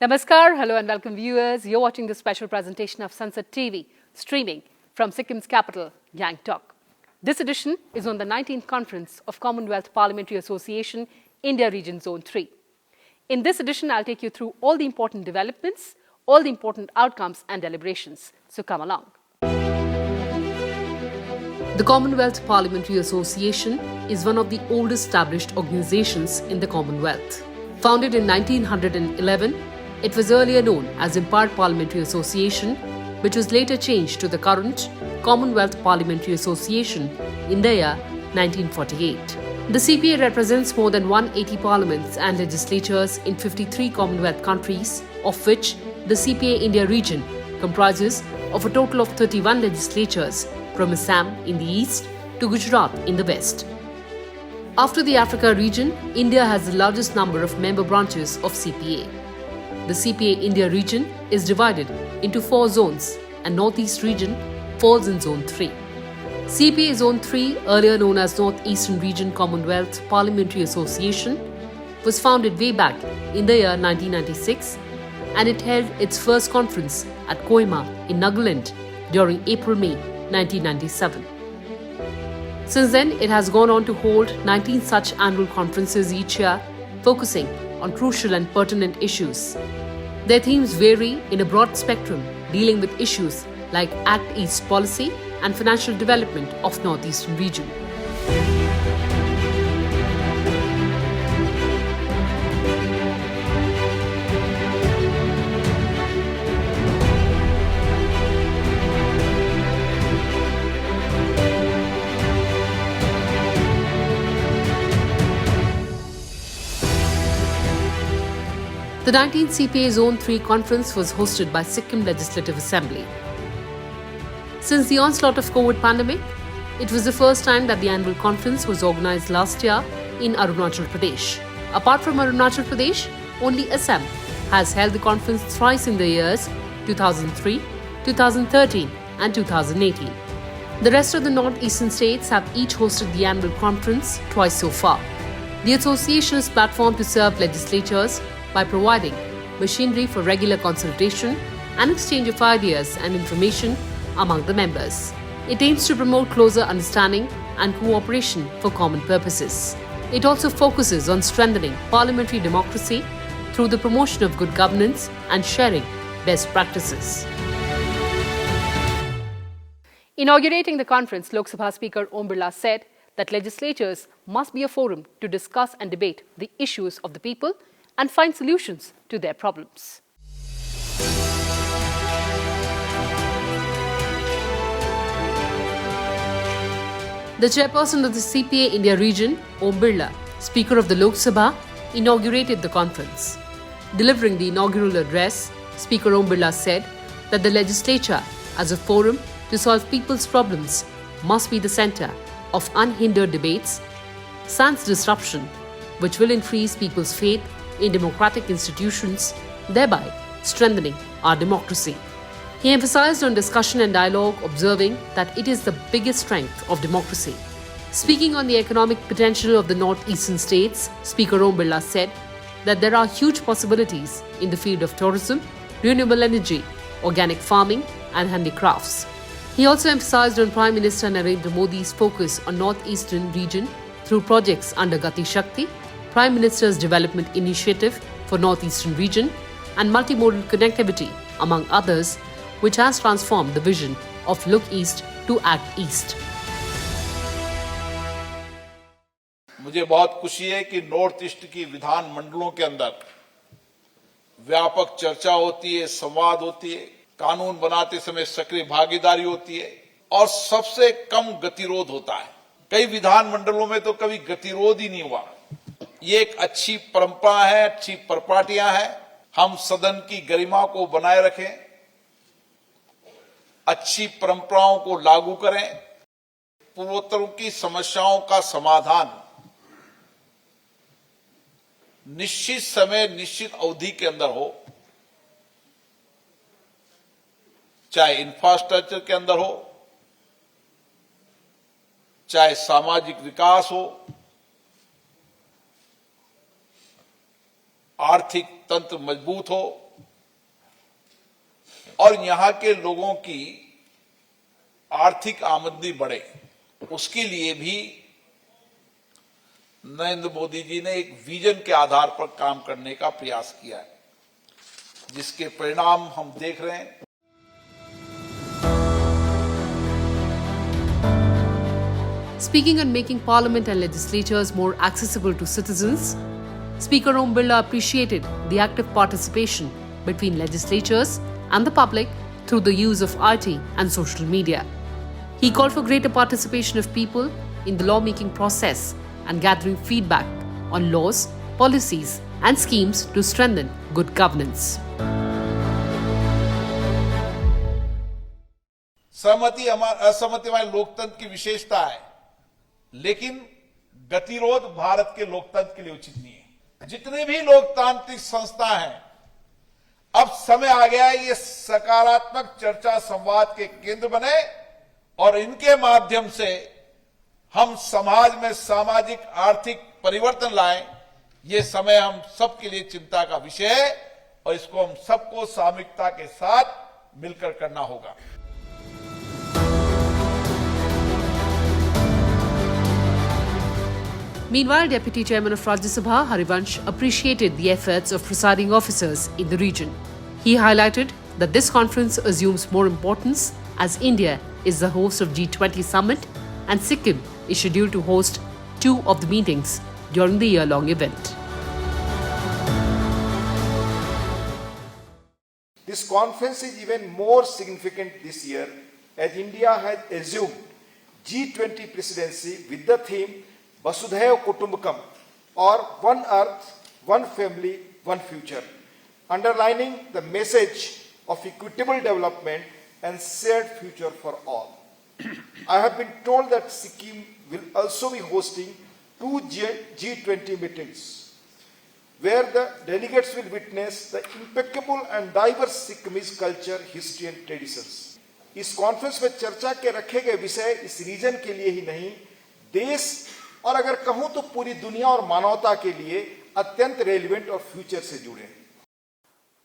Namaskar, hello and welcome viewers. You're watching the special presentation of Sansad TV, streaming from Sikkim's capital, Gangtok. This edition is on the 19th Conference of Commonwealth Parliamentary Association, India Region Zone 3. In this edition, I'll take you through all the important developments, all the important outcomes and deliberations. So come along. The Commonwealth Parliamentary Association is one of the oldest established organizations in the Commonwealth. Founded in 1911, it was earlier known as Empire Parliamentary Association, which was later changed to the current Commonwealth Parliamentary Association in the year 1948. The CPA represents more than 180 parliaments and legislatures in 53 Commonwealth countries, of which the CPA India Region comprises of a total of 31 legislatures from Assam in the east to Gujarat in the west. After the Africa region, India has the largest number of member branches of CPA. The CPA India region is divided into 4 zones and Northeast region falls in Zone 3. CPA Zone 3, earlier known as Northeastern Region Commonwealth Parliamentary Association, was founded way back in the year 1996 and it held its first conference at Kohima in Nagaland during April-May 1997. Since then, it has gone on to hold 19 such annual conferences each year, focusing on crucial and pertinent issues. Their themes vary in a broad spectrum, dealing with issues like Act East policy and financial development of Northeastern region. The 19th CPA Zone III Conference was hosted by Sikkim Legislative Assembly. Since the onslaught of COVID pandemic, it was the first time that the annual conference was organized last year in Arunachal Pradesh. Apart from Arunachal Pradesh, only Assam has held the conference thrice in the years 2003, 2013 and 2018. The rest of the northeastern states have each hosted the annual conference twice so far. The association is platformed to serve legislatures by providing machinery for regular consultation and exchange of ideas and information among the members. It aims to promote closer understanding and cooperation for common purposes. It also focuses on strengthening parliamentary democracy through the promotion of good governance and sharing best practices. Inaugurating the conference, Lok Sabha Speaker Om Birla said that legislatures must be a forum to discuss and debate the issues of the people and find solutions to their problems. The Chairperson of the CPA India Region, Om Birla, Speaker of the Lok Sabha, inaugurated the conference. Delivering the inaugural address, Speaker Om Birla said that the legislature, as a forum to solve people's problems, must be the centre of unhindered debates, sans disruption, which will increase people's faith in democratic institutions, thereby strengthening our democracy. He emphasized on discussion and dialogue, observing that it is the biggest strength of democracy. Speaking on the economic potential of the northeastern states, Speaker Om Birla said that there are huge possibilities in the field of tourism, renewable energy, organic farming and handicrafts. He also emphasized on Prime Minister Narendra Modi's focus on northeastern region through projects under Gatishakti, Prime Minister's Development Initiative for Northeastern Region, and multimodal connectivity, among others, which has transformed the vision of Look East to Act East. मुझे बहुत खुशी है कि north east की विधान मंडलों के अंदर व्यापक चर्चा होती है, संवाद होती है, कानून बनाते समय सक्रिय भागीदारी होती है और सबसे कम गतिरोध होता है। कई विधान मंडलों में तो कभी गतिरोध ही नहीं हुआ। ये एक अच्छी परंपरा है, अच्छी परिपाटियां हैं। हम सदन की गरिमा को बनाए रखें, अच्छी परंपराओं को लागू करें, पूर्वोत्तरों की समस्याओं का समाधान निश्चित समय, निश्चित अवधि के अंदर हो, चाहे इंफ्रास्ट्रक्चर के अंदर हो, चाहे सामाजिक विकास हो, आर्थिक तंत्र मजबूत हो और यहां के लोगों की आर्थिक आमदनी बढ़े, उसके लिए भी नरेंद्र मोदी जी ने एक विजन के आधार पर काम करने का प्रयास किया है, जिसके परिणाम हम देख रहे हैं। Speaking on making Parliament and legislatures more accessible to citizens, Speaker Om Birla appreciated the active participation between legislatures and the public through the use of IT and social media. He called for greater participation of people in the lawmaking process and gathering feedback on laws, policies, and schemes to strengthen good governance. सहमति असहमति हमारे लोकतंत्र की विशेषता है, लेकिन गतिरोध भारत के लोकतंत्र के लिए उचित नहीं है। जितने भी लोकतांत्रिक संस्था हैं, अब समय आ गया है ये सकारात्मक चर्चा संवाद के केंद्र बने और इनके माध्यम से हम समाज में सामाजिक आर्थिक परिवर्तन लाएं। ये समय हम सबके लिए चिंता का विषय है और इसको हम सबको सामूहिकता के साथ मिलकर करना होगा। Meanwhile, Deputy Chairman of Rajya Sabha, Harivansh, appreciated the efforts of presiding officers in the region. He highlighted that this conference assumes more importance as India is the host of G20 summit and Sikkim is scheduled to host 2 of the meetings during the year-long event. This conference is even more significant this year as India has assumed G20 presidency with the theme Vasudhaiva Kutumbakam, or One Earth, One Family, One Future, underlining the message of equitable development and shared future for all. I have been told that Sikkim will also be hosting 2 G20 meetings, where the delegates will witness the impeccable and diverse Sikkimese culture, history and traditions. इस conference में चर्चा के रखे गए विषय इस reason के लिए ही नहीं, देश और अगर कहूं तो पूरी दुनिया और मानवता के लिए अत्यंत रेलेवेंट और फ्यूचर से जुड़े हैं।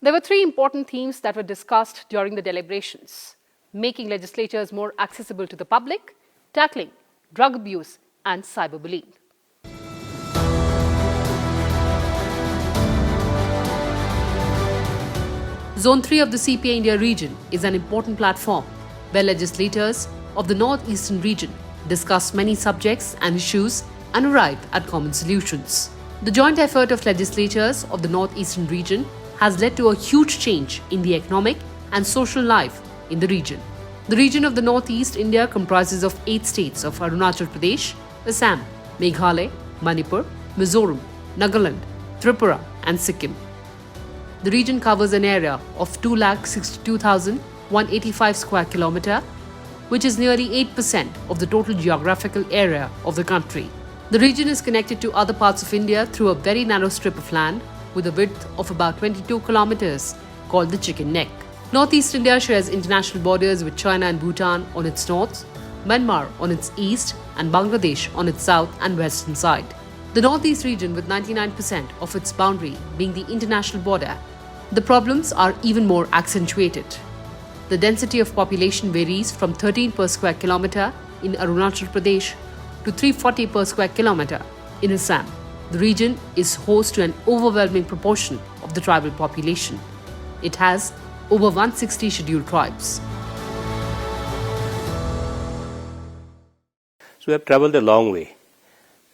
There were 3 important themes that were discussed during the deliberations: making legislatures more accessible to the public, tackling drug abuse and cyberbullying. Zone 3 of the CPA India Region is an important platform where legislators of the northeastern region discuss many subjects and issues and arrive at common solutions. The joint effort of legislatures of the northeastern region has led to a huge change in the economic and social life in the region. The region of the northeast India comprises of 8 states of Arunachal Pradesh, Assam, Meghalaya, Manipur, Mizoram, Nagaland, Tripura and Sikkim. The region covers an area of 2,62,185 square kilometre, which is nearly 8% of the total geographical area of the country. The region is connected to other parts of India through a very narrow strip of land with a width of about 22 kilometers called the Chicken Neck. Northeast India shares international borders with China and Bhutan on its north, Myanmar on its east and Bangladesh on its south and western side. The northeast region, with 99% of its boundary being the international border, the problems are even more accentuated. The density of population varies from 13 per square kilometre in Arunachal Pradesh to 340 per square kilometre in Assam. The region is host to an overwhelming proportion of the tribal population. It has over 160 scheduled tribes. So we have travelled a long way,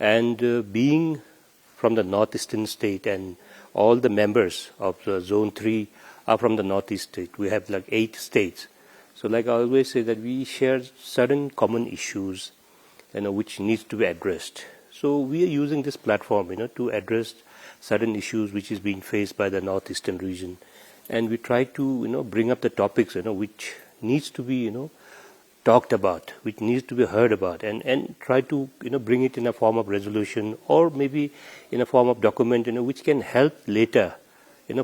and being from the northeastern state, and all the members of the Zone 3 are from the northeast state. We have like 8 states. So like I always say that we share certain common issues, which needs to be addressed. So we are using this platform, to address certain issues which is being faced by the northeastern region. And we try to, bring up the topics, which needs to be, talked about, which needs to be heard about, and try to, bring it in a form of resolution or maybe in a form of document, which can help later,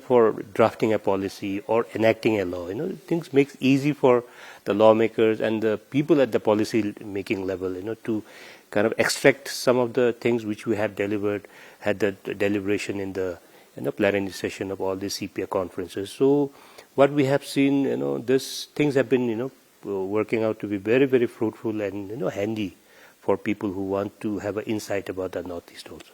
for drafting a policy or enacting a law. Things makes easy for the lawmakers and the people at the policy making level, to kind of extract some of the things which we had the deliberation in the plenary session of all the CPA conferences. So what we have seen, these things have been, working out to be very, very fruitful and, handy for people who want to have an insight about the Northeast also.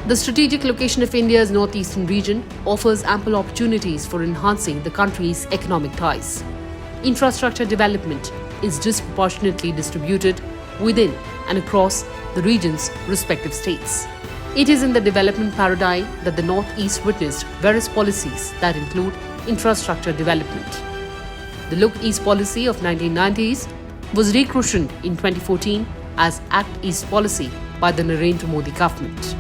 The strategic location of India's northeastern region offers ample opportunities for enhancing the country's economic ties. Infrastructure development is disproportionately distributed within and across the region's respective states. It is in the development paradigm that the Northeast witnessed various policies that include infrastructure development. The Look East policy of 1990s was rechristened in 2014 as Act East policy by the Narendra Modi government.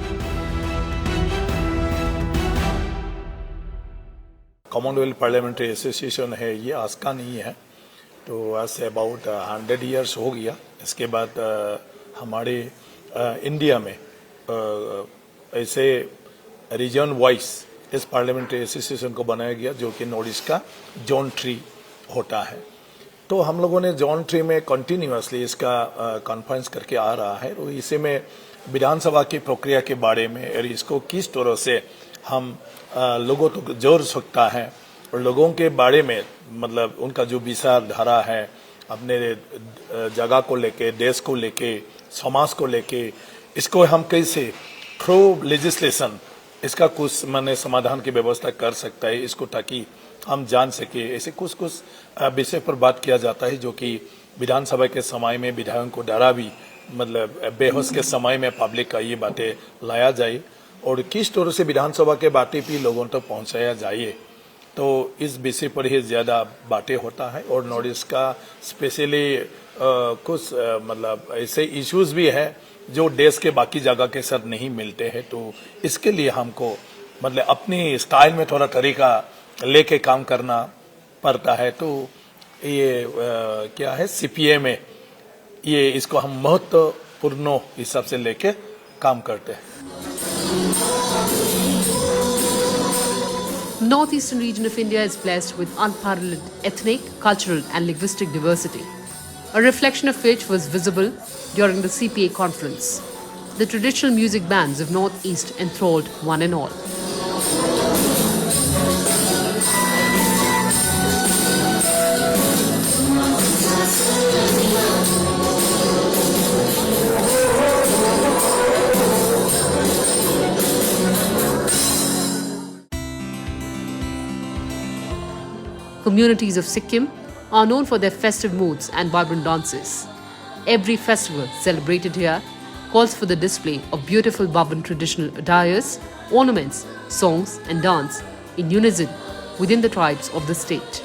Commonwealth parliamentary association है, ये आज का नहीं है, तो आज say about 100 years हो गया. इसके बाद हमारे इंडिया में ऐसे रीजन वाइज इस पार्लियामेंट्री एसोसिएशन को बनाया गया जो कि नॉर्थ ईस्ट का जोन 3 होता है. तो हम लोगों ने जोन 3 में कंटिन्यूअसली इसका कॉन्फ्रेंस करके आ रहा है. तो इसी में विधानसभा की प्रक्रिया के बारे में और इसको किस तरह से हम लोगों तक जोड़ सकता है और लोगों के बारे में मतलब उनका जो विचारधारा है अपने जगह को लेके, देश को लेके, समाज को लेके, इसको हम कैसे थ्रू लेजिस्लेशन इसका कुछ माने समाधान की व्यवस्था कर सकता है, इसको ताकि हम जान सके. ऐसे कुछ विषय पर बात किया जाता है जो कि विधानसभा के समय में विधायकों को डरा भी मतलब बेहोश के समय में पब्लिक का ये बातें लाया जाए और किस तरह से विधानसभा के बातें भी लोगों तक पहुंचाया जाए. तो इस विषय पर ही ज्यादा बातें होता है और नॉर्थ ईस्ट का स्पेशली कुछ मतलब ऐसे इश्यूज भी है जो देश के बाकी जगह के साथ नहीं मिलते हैं. तो इसके लिए हमको मतलब अपनी स्टाइल में थोड़ा तरीका लेके काम करना पड़ता है. तो ये क्या है सीपीए में ये इसको हम महत्वपूर्ण हिसाब से लेके काम करते हैं. The northeastern region of India is blessed with unparalleled ethnic, cultural and linguistic diversity, a reflection of which was visible during the CPA conference. The traditional music bands of Northeast enthralled one and all. Communities of Sikkim are known for their festive moods and vibrant dances. Every festival celebrated here calls for the display of beautiful vibrant traditional attires, ornaments, songs and dance in unison within the tribes of the state.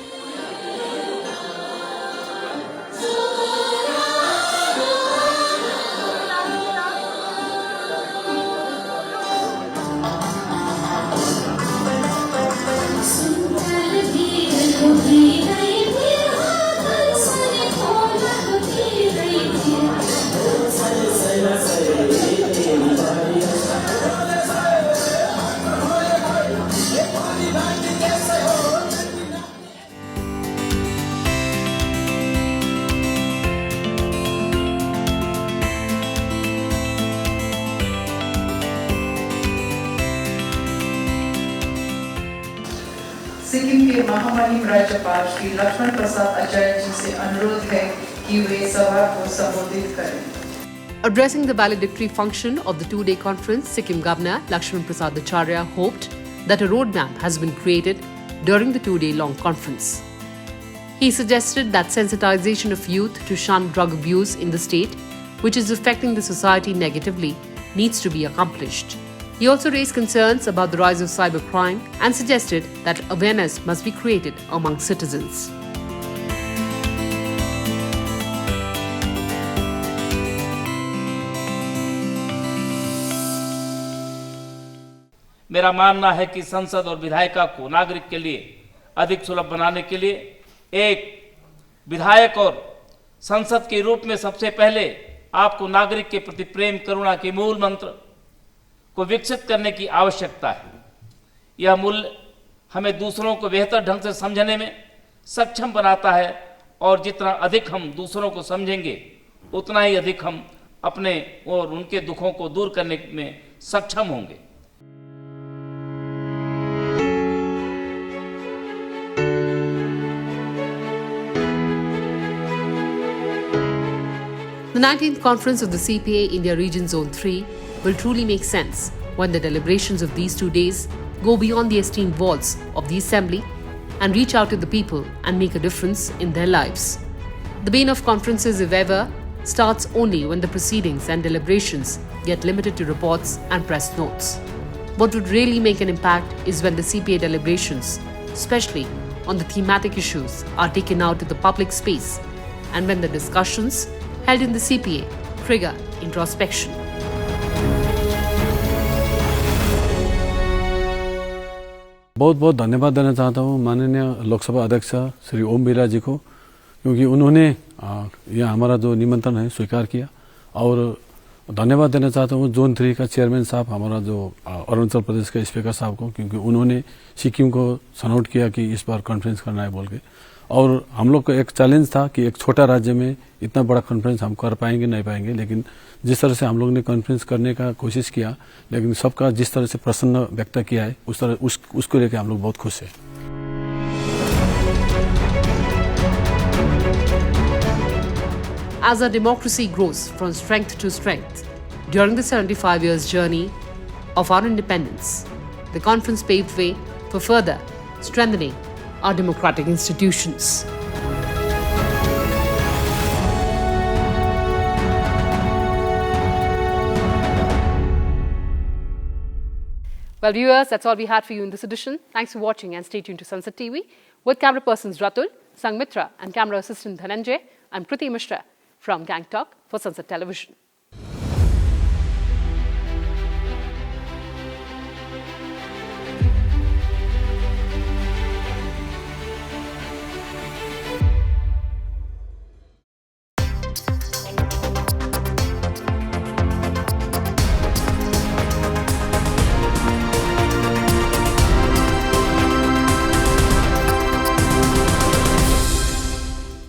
महामहिम राज्यपाल श्री लक्ष्मण प्रसाद आचार्य जी से अनुरोध है कि वे सभा को संबोधित करें। Addressing the valedictory function of the two-day conference, Sikkim Governor Lakshman Prasad Acharya hoped that a roadmap has been created during the two-day-long conference. He suggested that sensitization of youth to shun drug abuse in the state, which is affecting the society negatively, needs to be accomplished. He also raised concerns about the rise of cybercrime and suggested that awareness must be created among citizens. मेरा मानना है कि संसद और विधायिका को नागरिक के लिए अधिक सुलभ बनाने के लिए एक विधायक और संसद के रूप में सबसे पहले आपको नागरिक के प्रति प्रेम करुणा के मूल मंत्र को विकसित करने की आवश्यकता है। यह मूल्य हमें दूसरों को बेहतर ढंग से समझने में सक्षम बनाता है और जितना अधिक हम दूसरों को समझेंगे उतना ही अधिक हम अपने और उनके दुखों को दूर करने में सक्षम होंगे। The 19th conference of the CPA India Region Zone III will truly make sense when the deliberations of these 2 days go beyond the esteemed walls of the Assembly and reach out to the people and make a difference in their lives. The bane of conferences, if ever, starts only when the proceedings and deliberations get limited to reports and press notes. What would really make an impact is when the CPA deliberations, especially on the thematic issues, are taken out to the public space and when the discussions held in the CPA trigger introspection. बहुत बहुत धन्यवाद देना चाहता हूँ माननीय लोकसभा अध्यक्ष श्री ओम बिरला जी को, क्योंकि उन्होंने यह हमारा जो निमंत्रण है स्वीकार किया। और धन्यवाद देना चाहता हूँ जोन 3 का चेयरमैन साहब, हमारा जो अरुणाचल प्रदेश के स्पीकर साहब को, क्योंकि उन्होंने सिक्किम को सनौट किया कि इस बार कॉन्फ्रेंस करना है बोल के। और हम लोग को एक चैलेंज था कि एक छोटा राज्य में इतना बड़ा कॉन्फ्रेंस हम कर पाएंगे नहीं पाएंगे, लेकिन जिस तरह से हम लोग ने कॉन्फ्रेंस करने का कोशिश किया, लेकिन सबका जिस तरह से प्रसन्न व्यक्त किया है उसको लेकर हम लोग बहुत खुश हैं। As our democracy grows from strength to strength, during the 75 years journey of our independence, the conference paved way for further strengthening our democratic institutions. Well, viewers, that's all we had for you in this edition. Thanks for watching and stay tuned to Sansad TV. With camera persons Ratul, Sang Mitra and camera assistant Dhananjay, I'm Kriti Mishra from Gangtok for Sansad Television.